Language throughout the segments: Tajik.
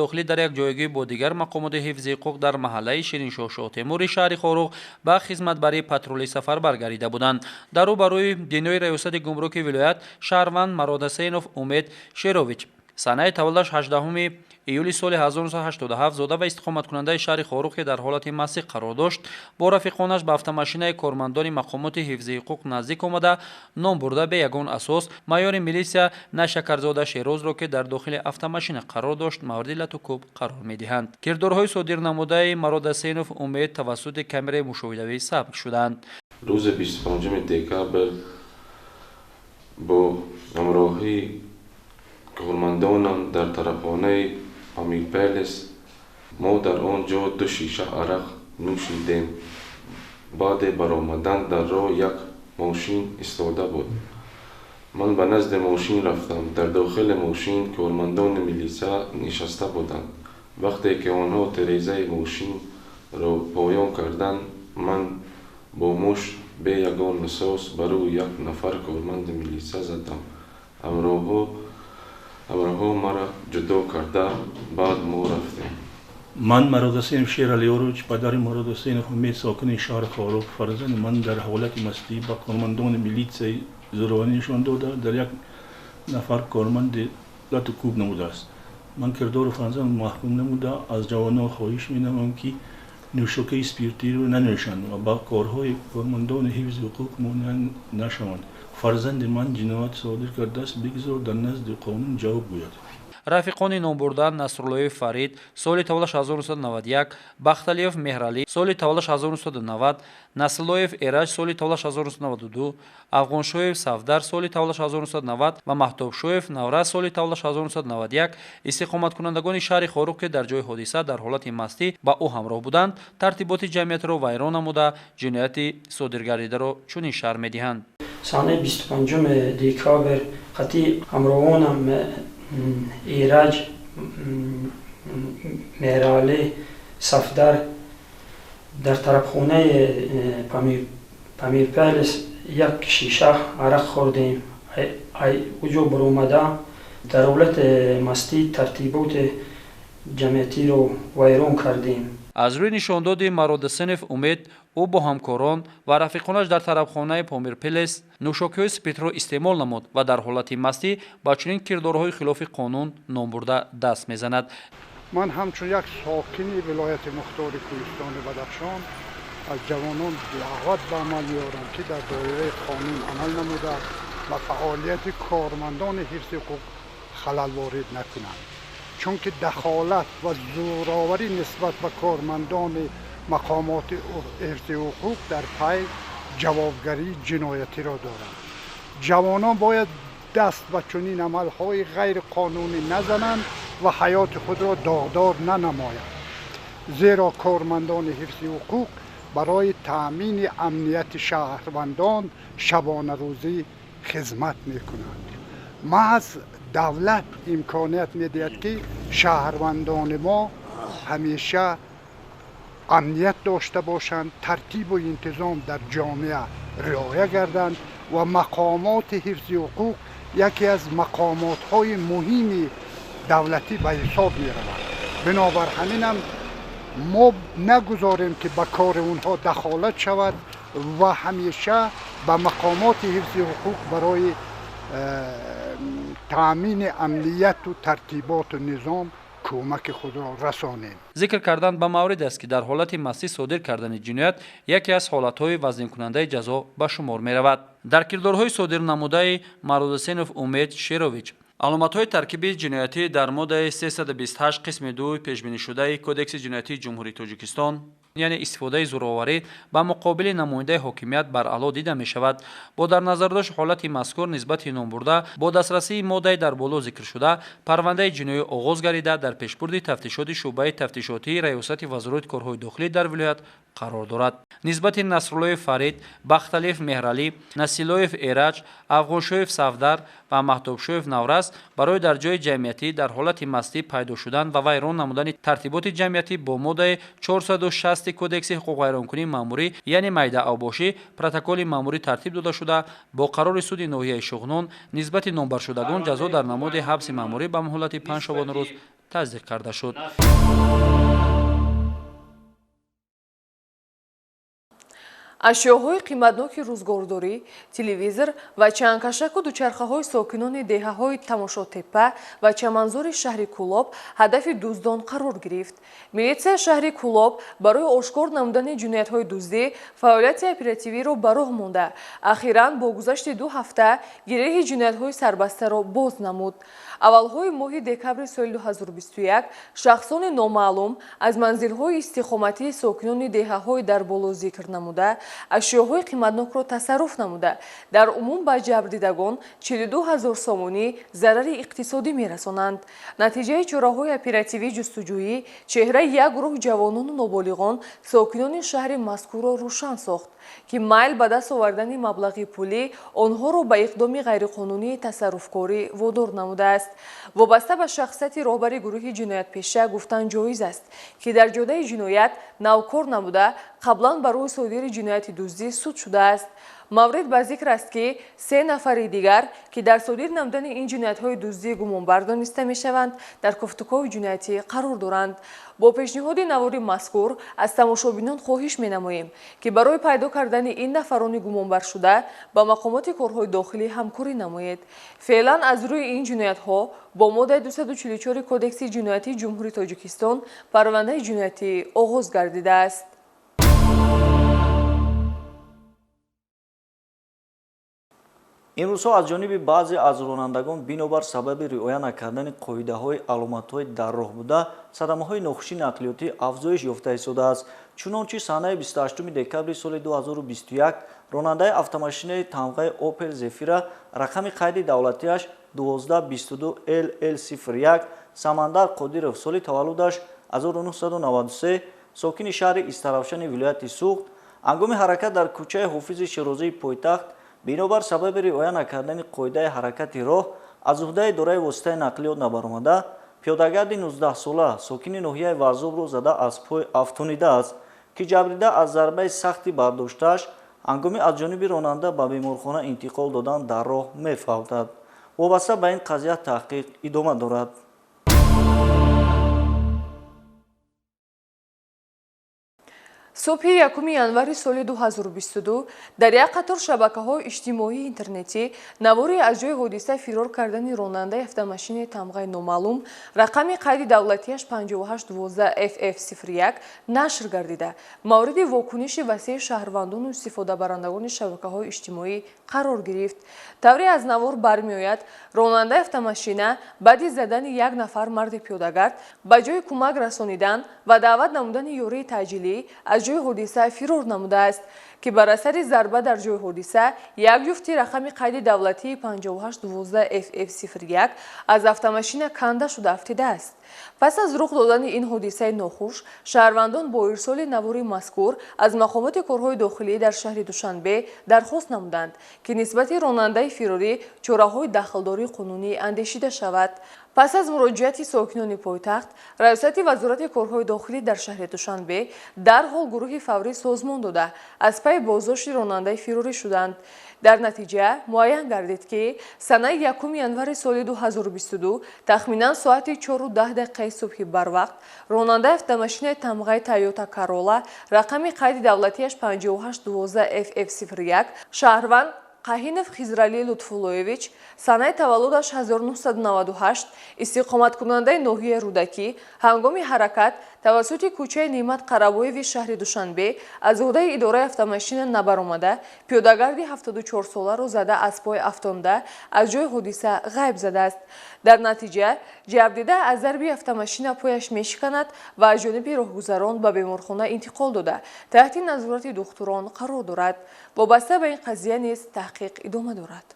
داخلی در یک جایگاه با دیگر مقامات حفظ حقوق در محله شیرینشاه شاه تیموری شهر خاروق به خدمت برای پترولی سفر برگردیده بودند. در روبروی بینای ریاست گمرک ولایت شهروند مراد حسینов امید شیرویچ سنه تولدش 18 ایولی سال 1987 زاده و استقامت کننده شهر خاروق در حالت مسی قرار داشت، با رفیقانش به автомاشینه کارمندان مقامات حفظ حقوق نزدیک آمده نام برده به یگان اساس مایور میلیسیا نشکرزاده شیروز را که در داخل автомاشین قرار داشت مورد لطوکوب قرار میدهند. کردارهای صادر نموده مراد حسینов امید توسط کامرای مشاهده‌ای ثبت شدند. روز 25 دکبر با همراهی کارمندانم در طرفخانه امیر پیلس ما در آنجا 2 شیشه عرق نوشیدیم. بعد برآمدن در راه یک ماشین ایستاده بود. من به نزد ماشین رفتم. در داخل ماشین کارمندان میلیسا نشسته بودند. وقتی که آنها تریزه ماشین را پایان کردند، من با مشت به یگان نساس برای یک نفر کارمند میلیسا زدم. امرها مرا جدا کرده. بعد ما رفتیم. من مراد حسینов شیرعلیوروچ پدر مراد حسینov امید ساکن شهر خاروق فرزند من در حالت مستی با کارمندان میلیسای زورآوری نشان داده در یک نفر کارمند لطوکوب نموده است. من کردار فرزند محکوم نموده از جوانان خواهش می‌نمایم که نوشابه اسپریتی رو ننوشند و با کارهای کارمندان حفظ حقوق مانع نشوند. فرزند من جنایت صادر کرده است، بگذار در نزد قانون جواب گوید. رفیقان نامبرده نصرالله فرید سال تولدش 1991، بختالیف مهرعلی سال تولدش 1990، نصرالله ایرج سال تولدش 1992، افغانشویف صفدر سال تولدش 1990 و مهتابشویف نورز سال تولدش 1991 استقامت کنندگان شهر خاروق که در جای حادثه در حالت مستی با او همراه بودند ترتیبات جمعیت را ویران نموده جنایت صادر گردیده را چنین شرح می‌دهند. سال 25 دکبر خطی همراهانم ایرج مهرعلی صفدر در طرفخانه پامیر پیلس یک شیشه عرق خوردیم. اوجا برآمده در حالت مستی ترتیبات جمعیتی رو ویران کردیم. از روی نشانداد مراد حسینov امید او با همکاران و رفیقانش در طرفخانه پامیر پیلس نوشاکی‌های سپیت را استعمال نمود و در حالت مستی با چنین کردارهای خلاف قانون نام برده دست میزند. من همچون یک ساکنی ولایت مختار کوهستان بدخشان از جوانان دعوت به عمل می‌آورم که در دایره قانون عمل نموده و فعالیت کارمندان حفظ حقوق خلل وارد نکنند، چون که دخالت و زورآوری نسبت به کارمندان مقامات حفظ حقوق در پی جوابگری جنایتی را دارند. جوانان باید دست به چنین عملهای غیر قانونی نزنند و حیات خود را داغدار ننمایند، زیرا کارمندان حفظ حقوق برای تأمین امنیت شهروندان شبانه روزی خدمت می‌کنند. محض دولت امکانیت می‌دهد که شهروندان ما همیشه امنیت داشته باشند، ترتیب و انتظام در جامعه رعایت گردند و مقامات حفظ حقوق یکی از مقامات‌های مهم دولتی به حساب می‌روند. بنابر همینم ما نگذاریم که به کار اونها دخالت شود و همیشه به مقامات حفظ حقوق برای تأمین امنیت و ترتیبات و نظام کمک خود را رسانیم. ذکر کردن به مورد است که در حالت مستی صادر کردن جنایت یکی از حالتهای وزن کننده جزا به شمار می رود. در کردارهای صادر نموده مراد حسینov امید شیرویچ علامت‌های ترکیبی جنایتی در ماده 328 قسم 2 پیش‌بینی شده کدکس جنایتی جمهوری تاجیکستان یعنی استفاده زورآوری به مقابل نماینده حاکمیت بر اعلی دیده می شود. با در نظر داشت حالت مذکور نسبت نام برده با دسترسی ماده در بالا ذکر شده پرونده جنایی آغاز گردیده در پیشبرد تفتیشات شعبه تفتیشاتی ریاست وزارت کارهای داخلی در ولایت قرار دارد. نسبت نصرالله فرید، بختالیف مهرعلی، نصیرالله ایرج، افغانشویف صفدر و مهتابشویف نورز برای در جای جمعیتی در حالت مستی پیدا شدن و ویران نمودن ترتیبات جمعیتی با ماده 460 کدکس حقوق ویرانکنی ماموری یعنی میده اوباشی پروتکل ماموری ترتیب داده شده با قرار سود ناحیه شغنان نسبت نامبر شدگان جزا در نماد حبس ماموری به مهلت 5 شبانه روز таздиқ карда шуд. ашёҳои қиматноки рӯзгордорӣ, телевизор ва чангкашаку дучархаҳои сокинони деҳаҳои Тамошотеппа ва Чаманзори шаҳри Кӯлоб ҳадафи дуздон қарор гирифт. Милитсияи шаҳри Кӯлоб барои ошкор намудани ҷиноятҳои дуздӣ фаъолияти оперативиро ба роҳ монда, ахиран бо гузашти 2 ҳафта гиреҳи ҷиноятҳои сарбастаро боз намуд. аввалҳои моҳи декабри соли 2021 шахсони номаълум аз манзилҳои истиқоматии сокинони деҳаҳои дар боло зикр намуда ашёҳои қиматнокро тасарруф намуда дар умум ба ҷабрдидагон 42 000 сомонӣ зарари иқтисодӣ мерасонанд. натиҷаи чораҳои оперативии ҷустуҷӯӣ чеҳраи як гурӯҳ ҷавонону ноболиғон сокинони шаҳри мазкурро рӯшан сохт ки майл ба даст овардани маблағи пулӣ онҳоро ба иқдоми ғайриқонунии тасарруфкорӣ водор намудааст. вобаста ба шахсияти роҳбари гурӯҳи ҷиноятпеша гуфтан ҷоиз аст ки дар ҷодаи ҷиноят навкор набуда қаблан барои содири ҷинояти дуздӣ суд шудааст. маврид ба зикр аст ки 3 нафари дигар ки дар содир намудани ин ҷиноятҳои дуздӣ гумонбар дониста мешаванд дар кофтукови ҷиноятӣ қарор доранд. бо пешниҳоди навори мазкур аз тамошобинон хоҳиш менамоем ки барои пайдо кардани ин нафарони гумонбаршуда ба мақомоти корҳои дохилӣ ҳамкорӣ намоед. феълан аз рӯи ин ҷиноятҳо бо моддаи 244 кодекси ҷиноятии ҷумҳурии Тоҷикистон парвандаи ҷиноятӣ оғоз гардидааст. имрӯзҳо аз ҷониби баъзе аз ронандагон бинобар сабаби риоя накардани қоидаҳои аломатҳои дар роҳ буда садамаҳои нохуши нақлиётӣ афзоиш ёфта истодааст. чунончи санаи 28 декабри соли 2021 ронандаи автомошинаи тамғаи Opel Zafira рақами қайди давлатиаш 1222 LL01 Самандар Қодиров соли таваллудаш 1993 сокини шаҳри Истаравшани вилояти Суғд ҳангоми ҳаракат дар кӯчаи Ҳофизи Широзии пойтахт бинобар сабаби риоя накардани қоидаи ҳаракати роҳ аз уҳдаи идораи воситаи нақлиёт набаромада пиёдагарди 19-сола сокини ноҳияи Варзобро зада аз пой афтонидааст ки ҷабрида аз зарбаи сахти бардоштааш ҳангоми аз ҷониби ронанда ба беморхона интиқол додан дар роҳ мефавтад. вобаста ба ин қазия таҳқиқ идома дорад. субҳи 1 январи соли 2022 дар як қатор шабакаҳои иҷтимоии интернетӣ навори аз ҷои ҳодиса фирор кардани ронандаи автомошини тамғаи номаълум рақами қайди давлатиаш 5812 FF01 нашр гардида мавриди вокуниши васеъи шаҳрвандону истифодабарандагони шабакаҳои иҷтимоӣ қарор гирифт. тавре аз навор бармеояд ронандаи автомошина баъди задани як нафар марди пиёдагард ба ҷои кӯмак расонидан ва даъват намудани ёрии таъҷилӣ аз ҷои ҳодиса фирор намудааст ки бар асари зарба дар ҷои ҳодиса як ҷуфти рақами қайди давлатии 5812 FF01 аз автомошина канда шуда афтидааст. пас аз рух додани ин ҳодисаи нохуш шаҳрвандон бо ирсоли навори мазкур аз мақомоти корҳои дохилӣ дар шаҳри Душанбе дархост намуданд ки нисбати ронандаи фирорӣ чораҳои дахлдории қонунӣ андешида шавад. пас аз муроҷиати сокинони пойтахт раисати вазорати корҳои дохилӣ дар шаҳри Душанбе дарҳол гурӯҳи фаврӣ созмон дода аз пай боздошти ронандаи фирорӣ шуданд. дар натиҷа муайян гардид ки санаи 1 январи соли 2022 тахминан соати 4:10 субҳи барвақт ронандаи автомошинаи тамғаи Toyota Corolla рақами қайди давлатиаш 5812 FF01 шаҳрванд Қаҳинов Хизралӣ Лутфуллоевич санаи таваллудаш 1998 истиқоматкунандаи ноҳияи Рӯдакӣ ҳангоми ҳаракат тавассути кӯчаи Неъмат Қарабоеви шаҳри Душанбе аз уҳдаи идораи автомошина набаромада пиёдагарди 74-соларо зада аз пой афтонда аз ҷои ҳодиса ғайб задааст. дар натиҷа ҷабрида аз зарби автомошина пояш мешиканад ва аз ҷониби роҳгузарон ба беморхона интиқол дода таҳти назорати духтурон қарор дорад. вобаста ба ин қазия низ таҳқиқ идома дорад.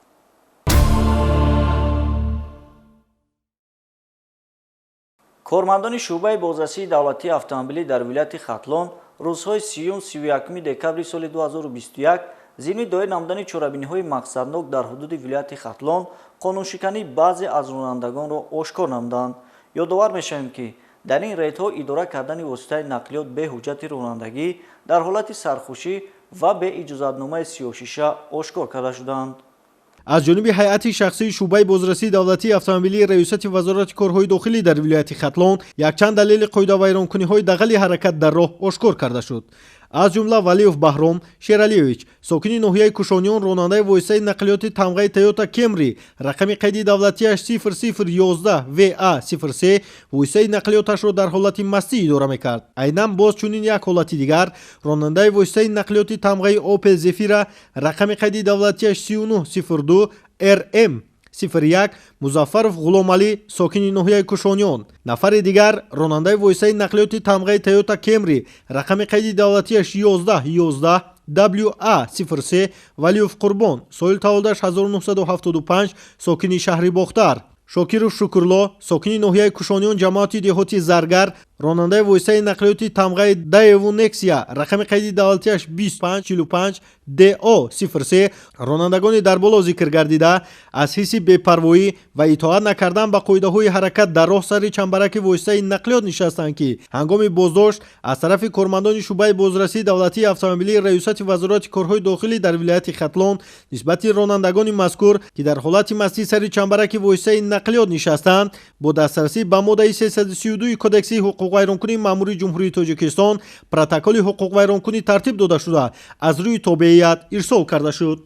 кормандони шӯъбаи бозрасии давлатии автомобилӣ дар вилояти Хатлон рӯзҳои 30-31 декабри соли 2021 зимни доир намудани чорабиниҳои мақсаднок дар ҳудуди вилояти Хатлон қонуншикании баъзе аз ронандагонро ошкор намуданд. ёдовар мешавем ки дар ин рейдҳо идора кардани воситаи нақлиёт бе ҳуҷҷати ронандагӣ дар ҳолати сархушӣ ва бе иҷозатномаи сиёҳшиша ошкор карда шуданд. аз ҷониби ҳайати шахсии шӯъбаи бозрасии давлатии автомобилии раёсати вазорати корҳои дохилӣ дар вилояти хатлон якчанд далели қоидавайронкуниҳои дағали ҳаракат дар роҳ ошкор карда шуд. аз ҷумла Валиев Баҳром Шералиевич, сокини ноҳияи Кушониён, ронандаи воситаи нақлиёти тамғаи Toyota Camry, рақами қайди давлатиаш 0011 VA03 воситаи нақлиёташро дар ҳолати мастӣ идора мекард. Айнан боз чунин як ҳолати дигар, ронандаи воситаи нақлиёти тамғаи Opel Zafira, рақами қайди давлатиаш 3902 RM 01 Музаффаров Ғуломалӣ, сокини ноҳияи Кушониён. нафари дигар, ронандаи воситаи нақлиёти тамғаи Toyota Camry, рақами қайди давлатиаш 1111 WA03 Валиев Қурбон, соли таваллудаш 1975, сокини шаҳри Бохтар. Шокиров Шукурло, сокини ноҳияи Кушониён, ҷамоати деҳоти Заргар, ронандаи воситаи нақлиёти тамғаи Daewoo Nexia, рақами қайди давлатиаш 2545 DO03, ронандагони дар боло зикр гардида аз ҳисси бепарвоӣ ва итоат накардан ба қоидаҳои ҳаракат дар роҳ сари чамбараки воситаи нақлиёт нишастанд, ки ҳангоми боздошт аз тарафи кормандони шӯъбаи бозрасии давлатии автомобилии раёсати вазорати корҳои дохилӣ дар вилояти Хатлон нисбати ронандагони мазкур, ки дар ҳолати мастӣ сари чамбараки воситаи нақлиёт нишастанд, бо дастрасӣ ба моддаи 332 кодекси ҳуқуқвайронкунии маъмурии ҷумҳурии Тоҷикистон протоколи ҳуқуқвайронкунӣ тартиб дода шуда аз рӯи тобеият ирсол карда шуд.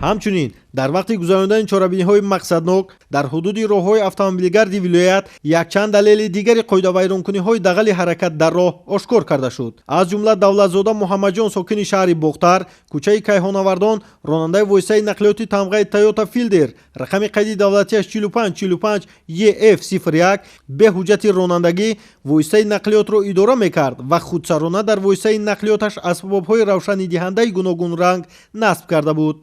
ҳамчунин дар вақти гузарондани чорабиниҳои мақсаднок дар ҳудуди роҳҳои автомобилгарди вилоят якчанд далели дигари қоидавайронкуниҳои дағали ҳаракат дар роҳ ошкор карда шуд. аз ҷумла Давлатзода Муҳаммадҷон, сокини шаҳри Бохтар, кӯчаи Кайҳонавардон, ронандаи воситаи нақлиёти тамғаи Toyota Fielder, рақами қайди давлатиаш 4545 EF01 бе ҳуҷҷати ронандагӣ воситаи нақлиётро идора мекард ва худсарона дар воситаи нақлиёташ асбобҳои равшанидиҳандаи гуногун ранг насб карда буд.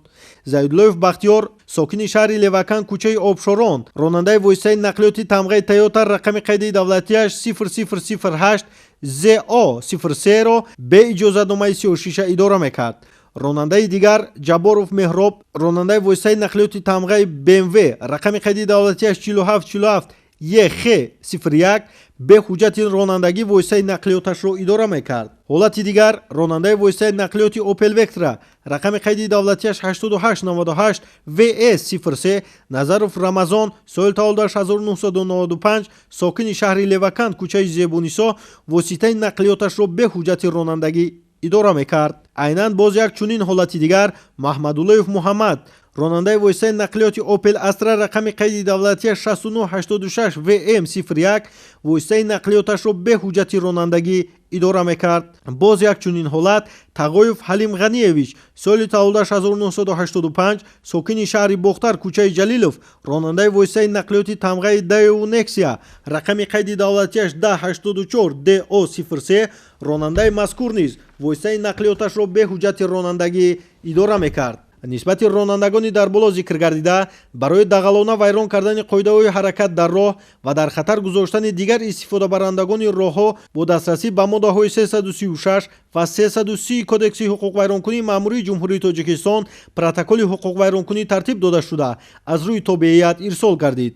Зайдуллоев Бахтиёр, сокини шаҳри Левакан, кӯчаи Обшорон, ронандаи воситаи нақлиёти тамғаи Toyota, рақами қайди давлатиаш 0008 ZO03ро бе иҷозатномаи сиёҳшиша идора мекард. ронандаи дигар Ҷаборов Меҳроб, ронандаи воситаи нақлиёти тамғаи BMW, рақами қайди давлатиаш 4747 YX01 бе ҳуҷҷати ронандагӣ воситаи нақлиёташро идора мекард. ҳолати дигар, ронандаи воситаи нақлиёти Opel Vectra, рақами қайди давлатиаш 8898 VS03 Назаров Рамазон, соли таваллудаш 1995, сокини шаҳри Левакан, кӯчаи Зебунисо, воситаи нақлиёташро бе ҳуҷҷати ронандагӣ идора мекард. айнан боз як чунин ҳолати дигар, Маҳмадуллоев Муҳаммад, ронандаи воситаи нақлиёти Opel Astra, рақами қайди давлатиаш 6986 VM01 воситаи нақлиёташро бе ҳуҷҷати ронандагӣ идора мекард. боз як чунин ҳолат, Тағоев Ҳалим Ғаниевич, соли таваллудаш 1985, сокини шаҳри Бохтар, кӯчаи Ҷалилов, ронандаи воситаи нақлиёти тамғаи Daewoo Nexia, рақами қайди давлатиаш 1084 DO03 ронандаи мазкур низ воситаи нақлиёташро бе ҳуҷҷати ронандагӣ идора мекард. нисбати ронандагони дар боло зикр гардида, барои дағалона вайрон кардани қоидаҳои ҳаракат дар роҳ ва дар хатар гузоштани дигар истифодабарандагони роҳҳо бо дастрасӣ ба моддаҳои 336 ва 330 кодекси ҳуқуқвайронкунии маъмурии ҷумҳурии Тоҷикистон протоколи ҳуқуқвайронкунӣ тартиб дода шуда аз рӯи тобеият ирсол гардид.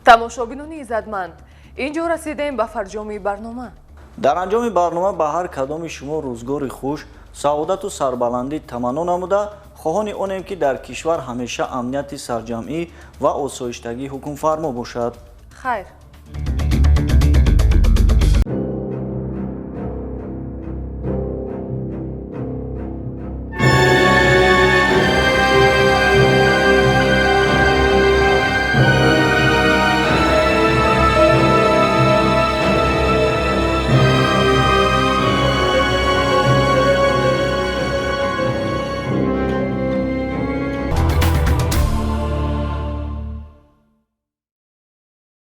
тамошобинони иззатманд, инҷо расидаем ба фарҷоми барнома. дар анҷоми барнома ба ҳар кадоми шумо рӯзгори хуш, саодату сарбаландӣ таманно намуда, хоҳони онем ки дар кишвар ҳамеша амнияти сарҷамъӣ ва осоиштагӣ ҳукмфармо бошад. хайр.